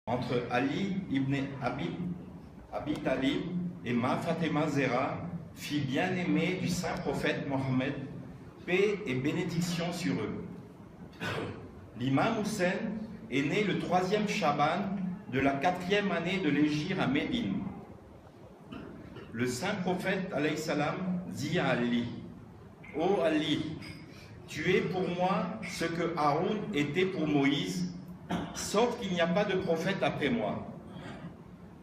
entre Ali ibn Abi Talib et Ma Fatima Zehra, fille bien-aimée du saint prophète Mohammed, paix et bénédiction sur eux. L'imam Hussein est né le 3e Chaban de la 4e année de l'hégire à Médine. Le saint prophète alayhi salam dit à Ali: Ô Ali, tu es pour moi ce que Haroun était pour Moïse, sauf qu'il n'y a pas de prophète après moi.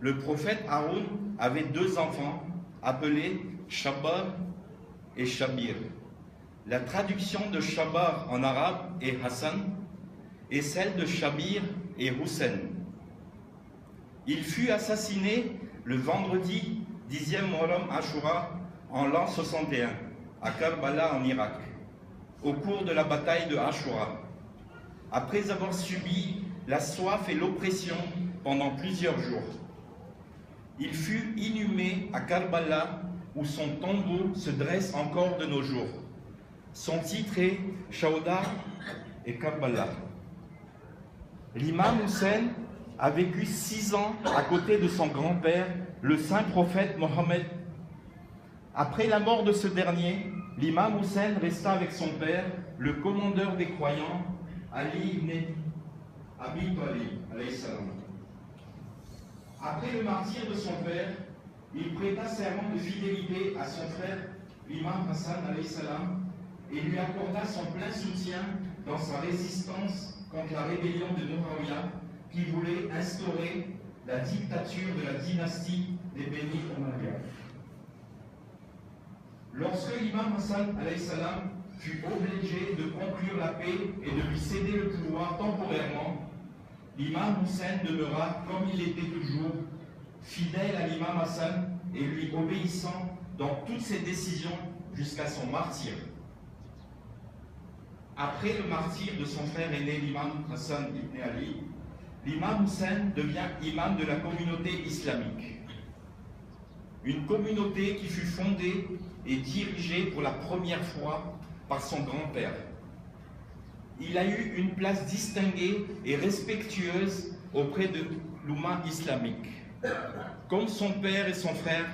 Le prophète Haroun avait 2 enfants appelés Shabar et Shabir. La traduction de Shabar en arabe est Hassan et celle de Shabir est Hussein. Il fut assassiné le vendredi 10e Muharram Ashura en l'an 61 à Karbala en Irak, au cours de la bataille de Ashura, après avoir subi la soif et l'oppression pendant plusieurs jours. Il fut inhumé à Karbala, où son tombeau se dresse encore de nos jours. Son titre est Shauda et Karbala. L'imam Hussein a vécu 6 ans à côté de son grand-père, le saint prophète Mohammed. Après la mort de ce dernier, l'imam Hussein resta avec son père, le commandeur des croyants, Ali ibn Abi Talib, alayhi salam. Après le martyre de son père, il prêta serment de fidélité à son frère, l'imam Hassan, alayhi salam, et lui accorda son plein soutien dans sa résistance contre la rébellion de Muawiyah, qui voulait instaurer la dictature de la dynastie des Beni Umayya. Lorsque l'imam Hassan alayhi salam fut obligé de conclure la paix et de lui céder le pouvoir temporairement, l'imam Hussein demeura, comme il était toujours, fidèle à l'imam Hassan et lui obéissant dans toutes ses décisions jusqu'à son martyre. Après le martyre de son frère aîné, l'imam Hassan ibn Ali, l'imam Hussein devient imam de la communauté islamique. Une communauté qui fut fondée et dirigée pour la première fois par son grand-père. Il a eu une place distinguée et respectueuse auprès de l'oumma islamique. Comme son père et son frère,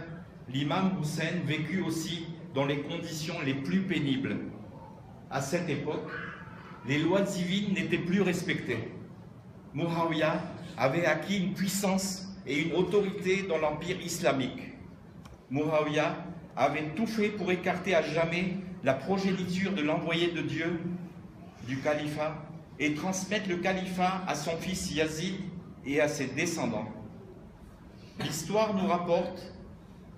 l'imam Hussein vécut aussi dans les conditions les plus pénibles. À cette époque, les lois divines n'étaient plus respectées. Muawiyah avait acquis une puissance et une autorité dans l'empire islamique. Muawiyah avait tout fait pour écarter à jamais la progéniture de l'envoyé de Dieu du califat et transmettre le califat à son fils Yazid et à ses descendants. L'histoire nous rapporte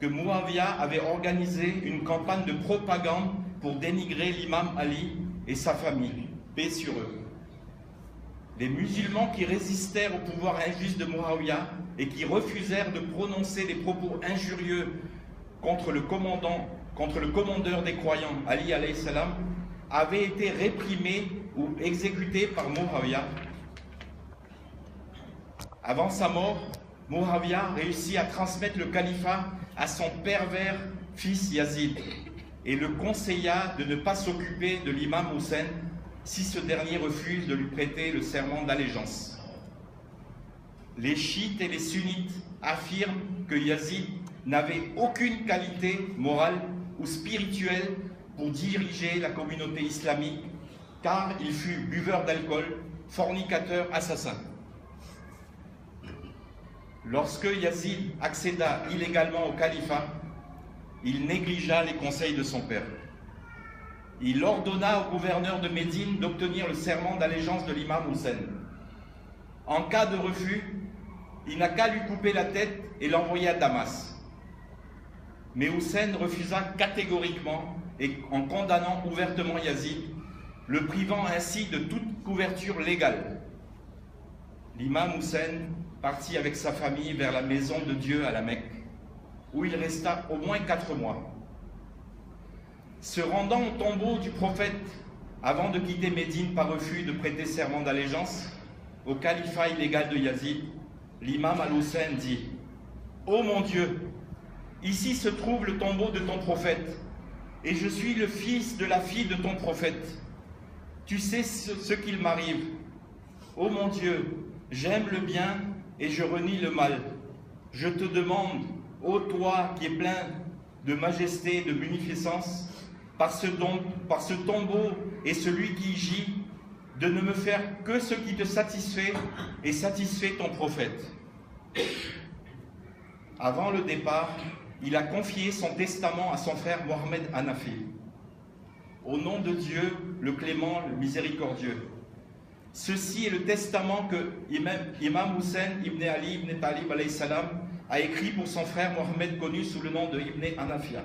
que Muawiyah avait organisé une campagne de propagande pour dénigrer l'imam Ali et sa famille, paix sur eux. Les musulmans qui résistèrent au pouvoir injuste de Muawiyah et qui refusèrent de prononcer des propos injurieux contre le commandeur des croyants, Ali alayhi salam, avaient été réprimés ou exécutés par Muawiyah. Avant sa mort, Muawiyah réussit à transmettre le califat à son pervers fils Yazid et le conseilla de ne pas s'occuper de l'imam Hussein si ce dernier refuse de lui prêter le serment d'allégeance. Les chiites et les sunnites affirment que Yazid n'avait aucune qualité morale ou spirituelle pour diriger la communauté islamique, car il fut buveur d'alcool, fornicateur, assassin. Lorsque Yazid accéda illégalement au califat, il négligea les conseils de son père. Il ordonna au gouverneur de Médine d'obtenir le serment d'allégeance de l'imam Hussein. En cas de refus, il n'a qu'à lui couper la tête et l'envoyer à Damas. Mais Hussein refusa catégoriquement et en condamnant ouvertement Yazid, le privant ainsi de toute couverture légale. L'imam Hussein partit avec sa famille vers la maison de Dieu à la Mecque, où il resta au moins 4 mois. Se rendant au tombeau du prophète avant de quitter Médine par refus de prêter serment d'allégeance au califat illégal de Yazid, l'imam al-Hussein dit: « Ô mon Dieu, ici se trouve le tombeau de ton prophète, et je suis le fils de la fille de ton prophète. Tu sais ce qu'il m'arrive. Ô mon Dieu, j'aime le bien et je renie le mal. Je te demande, ô toi qui es plein de majesté et de munificence, par ce tombeau et celui qui y gît, de ne me faire que ce qui te satisfait et satisfait ton prophète. Avant le départ, il a confié son testament à son frère Mohamed Hanafi. Au nom de Dieu, le clément, le miséricordieux. Ceci est le testament que Imam Hussein ibn Ali ibn Talib alayhi salam a écrit pour son frère Mohamed, connu sous le nom de Ibn Hanafia.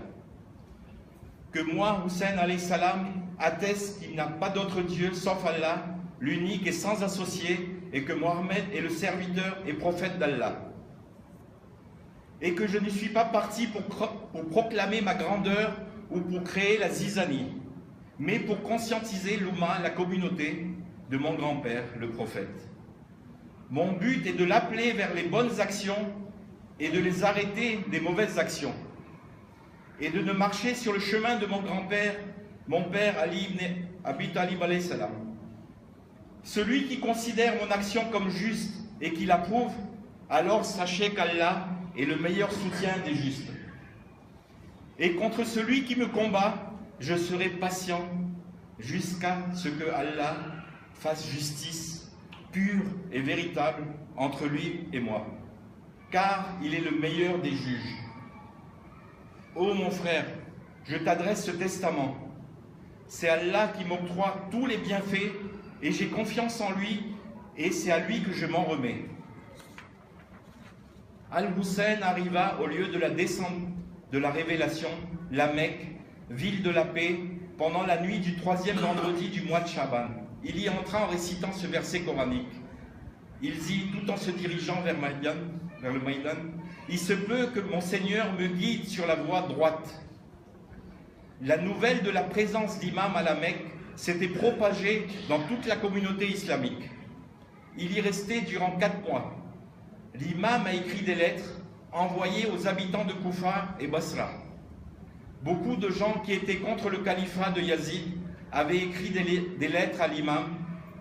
Que moi, Hussein alayhi salam, atteste qu'il n'a pas d'autre Dieu sauf Allah, l'unique et sans associé, et que Mohamed est le serviteur et prophète d'Allah. Et que je ne suis pas parti pour proclamer ma grandeur ou pour créer la zizanie, mais pour conscientiser l'Oumma, la communauté, de mon grand-père, le prophète. Mon but est de l'appeler vers les bonnes actions et de les arrêter des mauvaises actions, et de ne marcher sur le chemin de mon grand-père, mon père Ali ibn Abi Talib alayhi salam. Celui qui considère mon action comme juste et qui l'approuve, alors sachez qu'Allah est le meilleur soutien des justes. Et contre celui qui me combat, je serai patient jusqu'à ce que Allah fasse justice pure et véritable entre lui et moi, car il est le meilleur des juges. Ô mon frère, je t'adresse ce testament. C'est Allah qui m'octroie tous les bienfaits et j'ai confiance en lui et c'est à lui que je m'en remets. Al-Hussein arriva au lieu de la descente de la révélation, la Mecque, ville de la paix, pendant la nuit du 3e vendredi du mois de Shaban. Il y entra en récitant ce verset coranique. Il dit, tout en se dirigeant vers le Maïdan, « Il se peut que mon Seigneur me guide sur la voie droite. » La nouvelle de la présence d'imam à la Mecque s'était propagée dans toute la communauté islamique. Il y restait durant 4 mois. L'imam a écrit des lettres envoyées aux habitants de Koufa et Basra. Beaucoup de gens qui étaient contre le califat de Yazid avaient écrit des lettres à l'imam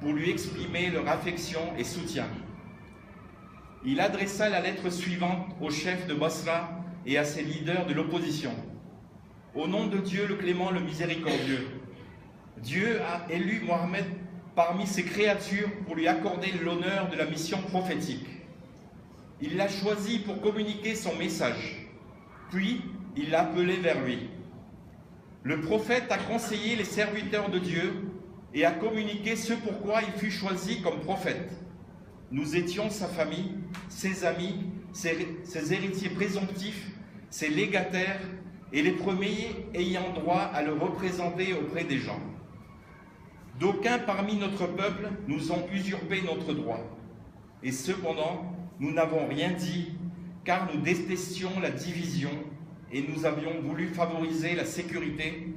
pour lui exprimer leur affection et soutien. Il adressa la lettre suivante au chef de Basra et à ses leaders de l'opposition. Au nom de Dieu, le clément, le miséricordieux, Dieu a élu Mohammed parmi ses créatures pour lui accorder l'honneur de la mission prophétique. Il l'a choisi pour communiquer son message, puis il l'a appelé vers lui. Le prophète a conseillé les serviteurs de Dieu et a communiqué ce pourquoi il fut choisi comme prophète. Nous étions sa famille, ses amis, ses héritiers présomptifs, ses légataires et les premiers ayant droit à le représenter auprès des gens. D'aucuns parmi notre peuple nous ont usurpé notre droit. Et cependant, nous n'avons rien dit, car nous détestions la division et nous avions voulu favoriser la sécurité,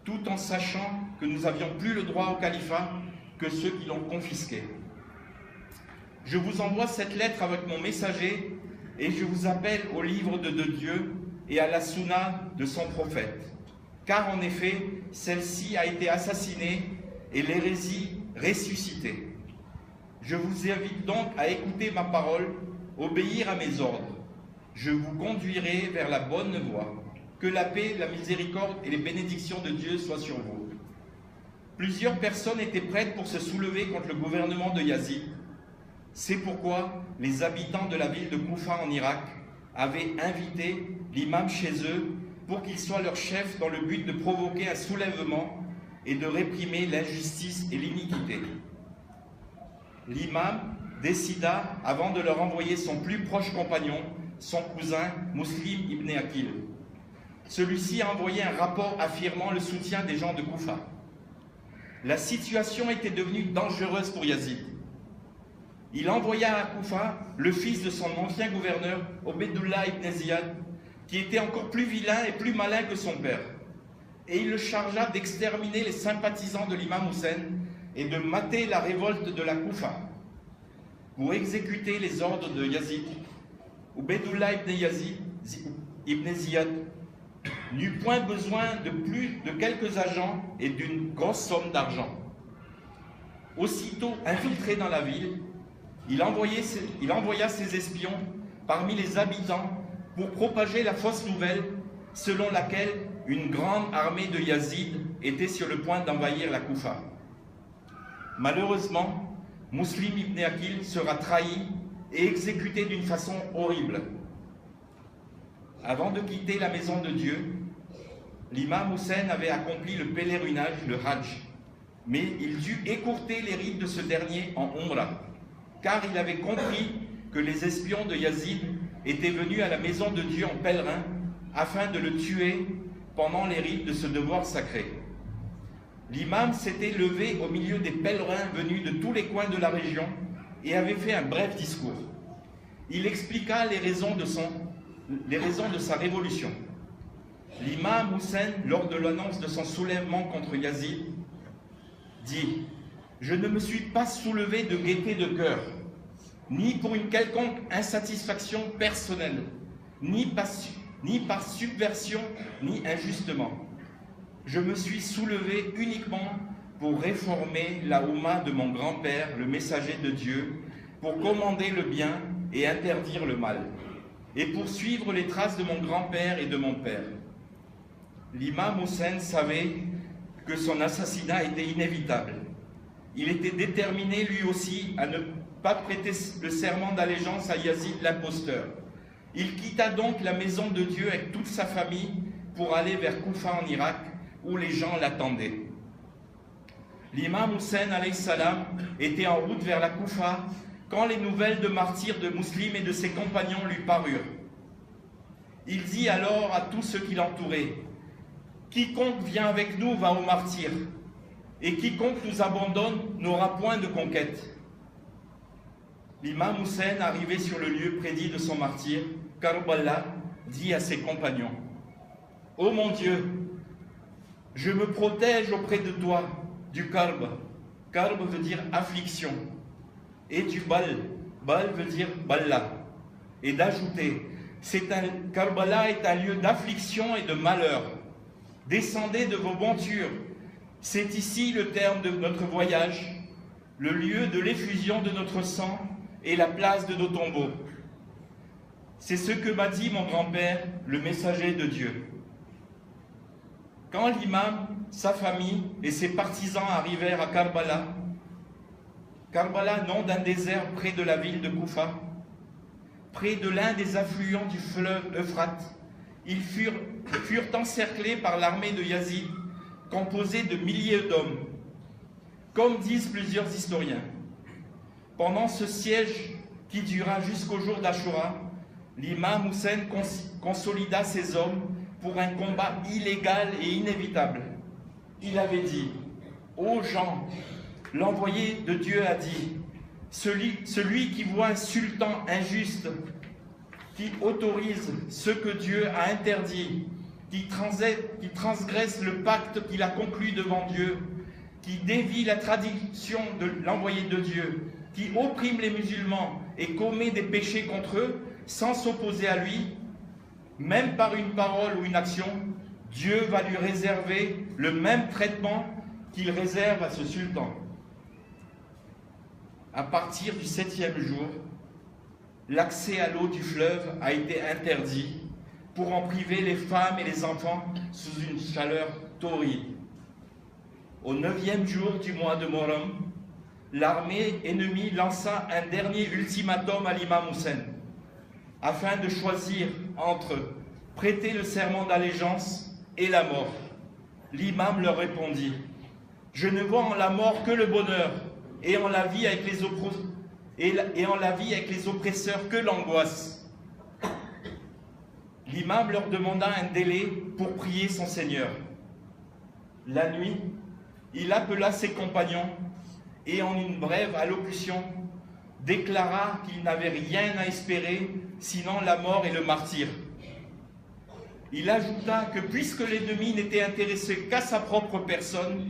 tout en sachant que nous avions plus le droit au califat que ceux qui l'ont confisqué. Je vous envoie cette lettre avec mon messager et je vous appelle au livre de Dieu et à la sunna de son prophète. Car en effet, celle-ci a été assassinée et l'hérésie ressuscitée. Je vous invite donc à écouter ma parole, obéir à mes ordres. Je vous conduirai vers la bonne voie. Que la paix, la miséricorde et les bénédictions de Dieu soient sur vous. Plusieurs personnes étaient prêtes pour se soulever contre le gouvernement de Yazid. C'est pourquoi les habitants de la ville de Koufa en Irak avaient invité l'imam chez eux pour qu'il soit leur chef dans le but de provoquer un soulèvement et de réprimer l'injustice et l'iniquité. L'imam décida, avant de leur envoyer son plus proche compagnon, son cousin Muslim ibn Aqil. Celui-ci a envoyé un rapport affirmant le soutien des gens de Koufa. La situation était devenue dangereuse pour Yazid. Il envoya à Koufa le fils de son ancien gouverneur, Obeidullah ibn Ziyad, qui était encore plus vilain et plus malin que son père. Et il le chargea d'exterminer les sympathisants de l'imam Hussein et de mater la révolte de la Koufa. Pour exécuter les ordres de Yazid, Obeidullah ibn Ziyad n'eut point besoin de plus de quelques agents et d'une grosse somme d'argent. Aussitôt infiltré dans la ville, Il envoya ses espions parmi les habitants pour propager la fausse nouvelle selon laquelle une grande armée de Yazid était sur le point d'envahir la Koufa. Malheureusement, Muslim ibn Aqil sera trahi et exécuté d'une façon horrible. Avant de quitter la maison de Dieu, l'imam Hussein avait accompli le pèlerinage, le Hajj, mais il dut écourter les rites de ce dernier en Umrah, car il avait compris que les espions de Yazid étaient venus à la maison de Dieu en pèlerin afin de le tuer pendant les rites de ce devoir sacré. L'imam s'était levé au milieu des pèlerins venus de tous les coins de la région et avait fait un bref discours. Il expliqua les raisons de sa révolution. L'imam Hussein, lors de l'annonce de son soulèvement contre Yazid, dit « Je ne me suis pas soulevé de gaieté de cœur, ni pour une quelconque insatisfaction personnelle, ni par subversion, ni injustement. Je me suis soulevé uniquement pour réformer la Oumma de mon grand-père, le messager de Dieu, pour commander le bien et interdire le mal, et pour suivre les traces de mon grand-père et de mon père. » L'imam Hussein savait que son assassinat était inévitable. Il était déterminé lui aussi à ne pas prêter le serment d'allégeance à Yazid l'imposteur. Il quitta donc la maison de Dieu avec toute sa famille pour aller vers Koufa en Irak, où les gens l'attendaient. L'imam Hussein alayhi salam était en route vers la Koufa quand les nouvelles de martyrs de Muslim et de ses compagnons lui parurent. Il dit alors à tous ceux qui l'entouraient: « Quiconque vient avec nous va au martyr, et quiconque nous abandonne n'aura point de conquête. » L'imam Hussein, arrivé sur le lieu prédit de son martyr, Karbala, dit à ses compagnons: « Ô mon Dieu, je me protège auprès de toi du Karb. Karb veut dire affliction, et du Bal. Bal veut dire Balla. » Et d'ajouter: « Karbala est un lieu d'affliction et de malheur. Descendez de vos montures. C'est ici le terme de notre voyage, le lieu de l'effusion de notre sang et la place de nos tombeaux. C'est ce que m'a dit mon grand-père, le messager de Dieu. » Quand l'imam, sa famille et ses partisans arrivèrent à Karbala, nom d'un désert près de la ville de Koufa, près de l'un des affluents du fleuve Euphrate, ils furent encerclés par l'armée de Yazid, composée de milliers d'hommes. Comme disent plusieurs historiens, pendant ce siège qui dura jusqu'au jour d'Ashura, l'imam Hussein consolida ses hommes pour un combat illégal et inévitable. Il avait dit: « Ô gens, l'envoyé de Dieu a dit, celui qui voit un sultan injuste, qui autorise ce que Dieu a interdit, qui transgresse le pacte qu'il a conclu devant Dieu, qui dévie la tradition de l'envoyé de Dieu, qui opprime les musulmans et commet des péchés contre eux sans s'opposer à lui, même par une parole ou une action, Dieu va lui réserver le même traitement qu'il réserve à ce sultan. » À partir du 7e jour, l'accès à l'eau du fleuve a été interdit pour en priver les femmes et les enfants sous une chaleur torride. Au 9e jour du mois de Muharram, l'armée ennemie lança un dernier ultimatum à l'imam Hussein, afin de choisir entre prêter le serment d'allégeance et la mort. L'imam leur répondit: « Je ne vois en la mort que le bonheur, et en la vie avec les oppresseurs que l'angoisse. » L'imam leur demanda un délai pour prier son Seigneur. La nuit, il appela ses compagnons et en une brève allocution déclara qu'il n'avait rien à espérer sinon la mort et le martyre. Il ajouta que puisque l'ennemi n'était intéressé qu'à sa propre personne,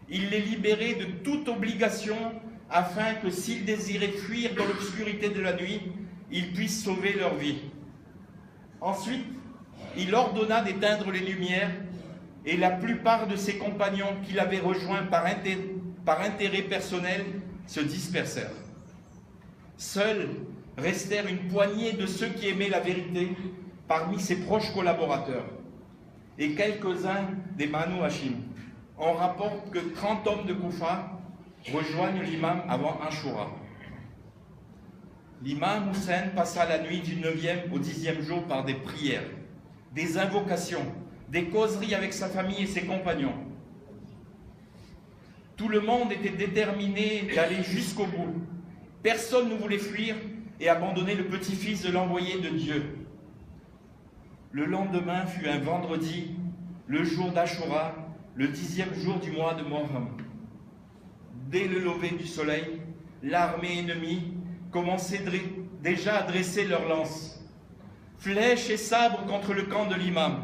il les libérait de toute obligation afin que s'ils désiraient fuir dans l'obscurité de la nuit, ils puissent sauver leur vie. Ensuite, il ordonna d'éteindre les lumières et la plupart de ses compagnons qui l'avaient rejoint par intérêt personnel se dispersèrent. Seuls restèrent une poignée de ceux qui aimaient la vérité parmi ses proches collaborateurs et quelques-uns des Banu Hashim. On rapporte que 30 hommes de Koufa rejoignent l'imam avant Ashura. L'imam Hussein passa la nuit du 9e au 10e jour par des prières, des invocations, des causeries avec sa famille et ses compagnons. Tout le monde était déterminé d'aller jusqu'au bout. Personne ne voulait fuir et abandonner le petit-fils de l'envoyé de Dieu. Le lendemain fut un vendredi, le jour d'Ashura, le 10e jour du mois de Muharram. Dès le lever du soleil, l'armée ennemie commençait déjà à dresser leurs lances, flèches et sabres contre le camp de l'imam.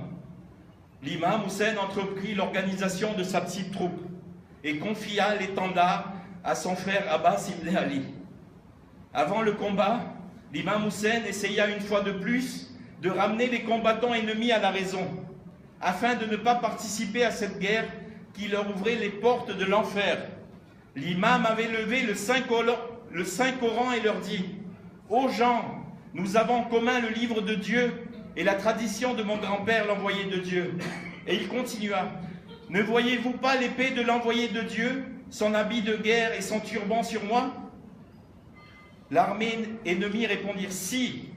L'imam Hussein entreprit l'organisation de sa petite troupe et confia l'étendard à son frère Abbas ibn Ali. Avant le combat, l'imam Hussein essaya une fois de plus de ramener les combattants ennemis à la raison, afin de ne pas participer à cette guerre qui leur ouvrait les portes de l'enfer. L'imam avait levé le Saint-Coran et leur dit: « Ô gens, nous avons en commun le livre de Dieu et la tradition de mon grand-père, l'envoyé de Dieu. » Et il continua: « Ne voyez-vous pas l'épée de l'envoyé de Dieu, son habit de guerre et son turban sur moi ?» L'armée ennemie répondirent: « Si. »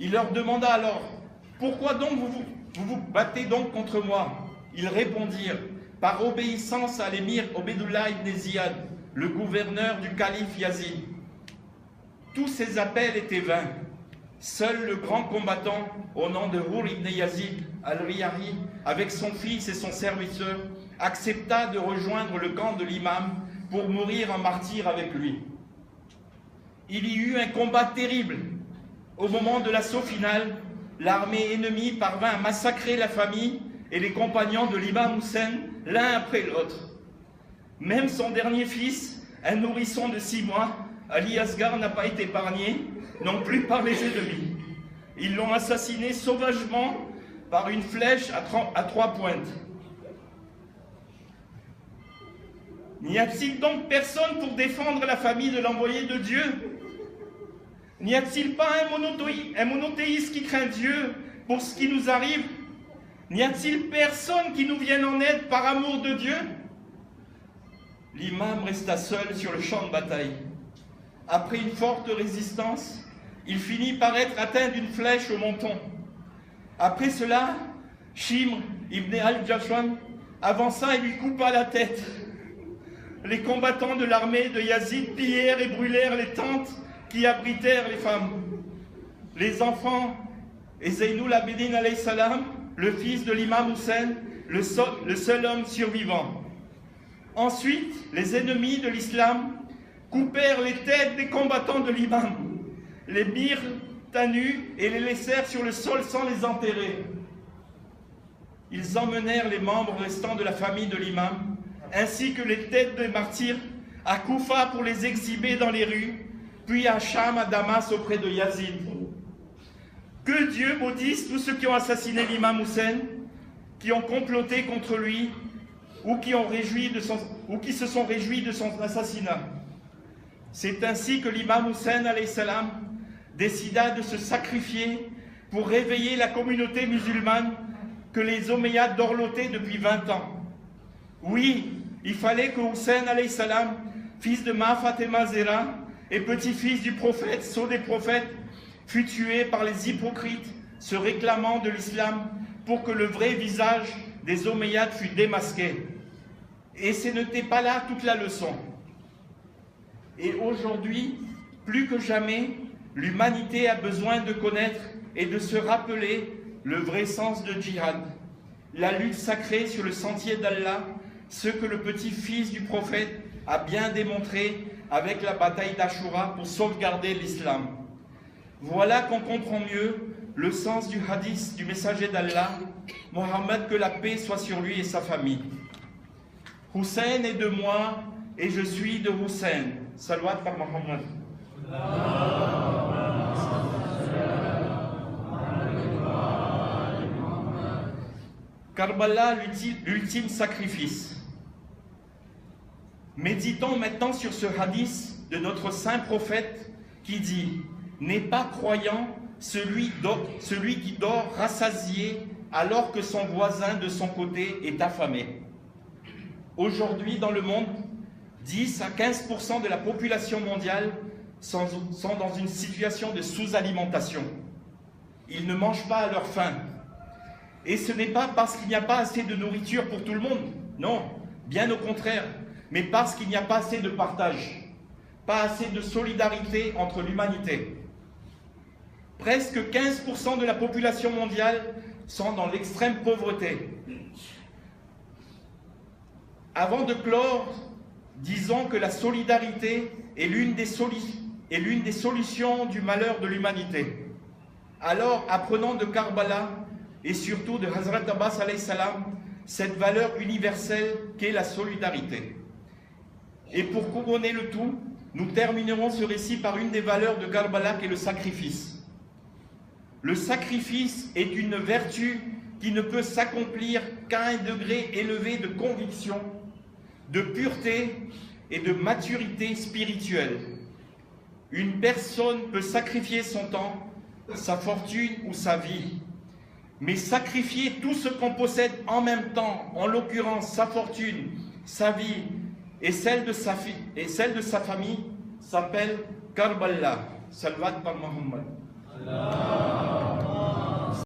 Il leur demanda alors: « Pourquoi donc vous vous battez donc contre moi ?» Ils répondirent: « Par obéissance à l'émir Obeidullah ibn Ziyad, le gouverneur du calife Yazid. » Tous ces appels étaient vains. Seul le grand combattant, au nom de Hur ibn Yazid al-Riyari, avec son fils et son serviteur, accepta de rejoindre le camp de l'imam pour mourir en martyr avec lui. Il y eut un combat terrible. Au moment de l'assaut final, l'armée ennemie parvint à massacrer la famille et les compagnons de l'imam Hussein l'un après l'autre. Même son dernier fils, un nourrisson de 6 mois, Ali Asghar, n'a pas été épargné, non plus par les ennemis. Ils l'ont assassiné sauvagement par une flèche à 3 pointes. N'y a-t-il donc personne pour défendre la famille de l'envoyé de Dieu? N'y a-t-il pas un monothéiste qui craint Dieu pour ce qui nous arrive? N'y a-t-il personne qui nous vienne en aide par amour de Dieu? L'imam resta seul sur le champ de bataille. Après une forte résistance, il finit par être atteint d'une flèche au menton. Après cela, Shimr ibn al-Jashwan avança et lui coupa la tête. Les combattants de l'armée de Yazid pillèrent et brûlèrent les tentes qui abritèrent les femmes. Les enfants et Zaynul Abidin alayhi salam, le fils de l'imam Hussein, le seul homme survivant. Ensuite, les ennemis de l'islam coupèrent les têtes des combattants de l'imam, les mirent à nu et les laissèrent sur le sol sans les enterrer. Ils emmenèrent les membres restants de la famille de l'imam, ainsi que les têtes des martyrs, à Koufa pour les exhiber dans les rues, puis à Cham, à Damas, auprès de Yazid. Que Dieu maudisse tous ceux qui ont assassiné l'imam Hussein, qui ont comploté contre lui, ou qui se sont réjouis de son assassinat. C'est ainsi que l'imam Hussein alayhi salam décida de se sacrifier pour réveiller la communauté musulmane que les Omeyyades dorlotaient depuis 20 ans. Oui, il fallait que Hussein alayhi salam, fils de Ma Fatima Zera et petit-fils du prophète, sceau des prophètes, fut tué par les hypocrites se réclamant de l'islam pour que le vrai visage des Omeyyades fût démasqué. Et ce n'était pas là toute la leçon. Et aujourd'hui, plus que jamais, l'humanité a besoin de connaître et de se rappeler le vrai sens de djihad, la lutte sacrée sur le sentier d'Allah, ce que le petit-fils du prophète a bien démontré avec la bataille d'Ashura pour sauvegarder l'islam. Voilà qu'on comprend mieux le sens du hadith du messager d'Allah, Mohammed, que la paix soit sur lui et sa famille. Hussein est de moi et je suis de Hussein. Salawat par Mohammed. Karbala, l'ultime sacrifice. Méditons maintenant sur ce hadith de notre saint prophète qui dit « N'est pas croyant celui qui dort rassasié alors que son voisin de son côté est affamé. » Aujourd'hui, dans le monde, 10 à 15% de la population mondiale sont dans une situation de sous-alimentation. Ils ne mangent pas à leur faim. Et ce n'est pas parce qu'il n'y a pas assez de nourriture pour tout le monde, non, bien au contraire, mais parce qu'il n'y a pas assez de partage, pas assez de solidarité entre l'humanité. Presque 15% de la population mondiale sont dans l'extrême pauvreté. Avant de clore, disons que la solidarité est l'une des solutions du malheur de l'humanité. Alors, apprenons de Karbala et surtout de Hazrat Abbas alayhi salam cette valeur universelle qu'est la solidarité. Et pour couronner le tout, nous terminerons ce récit par une des valeurs de Karbala qui est le sacrifice. Le sacrifice est une vertu qui ne peut s'accomplir qu'à un degré élevé de conviction, de pureté et de maturité spirituelle. Une personne peut sacrifier son temps, sa fortune ou sa vie, mais sacrifier tout ce qu'on possède en même temps, en l'occurrence sa fortune, sa vie et celle de sa famille, s'appelle Karbala. Salvat par Muhammad. Allah.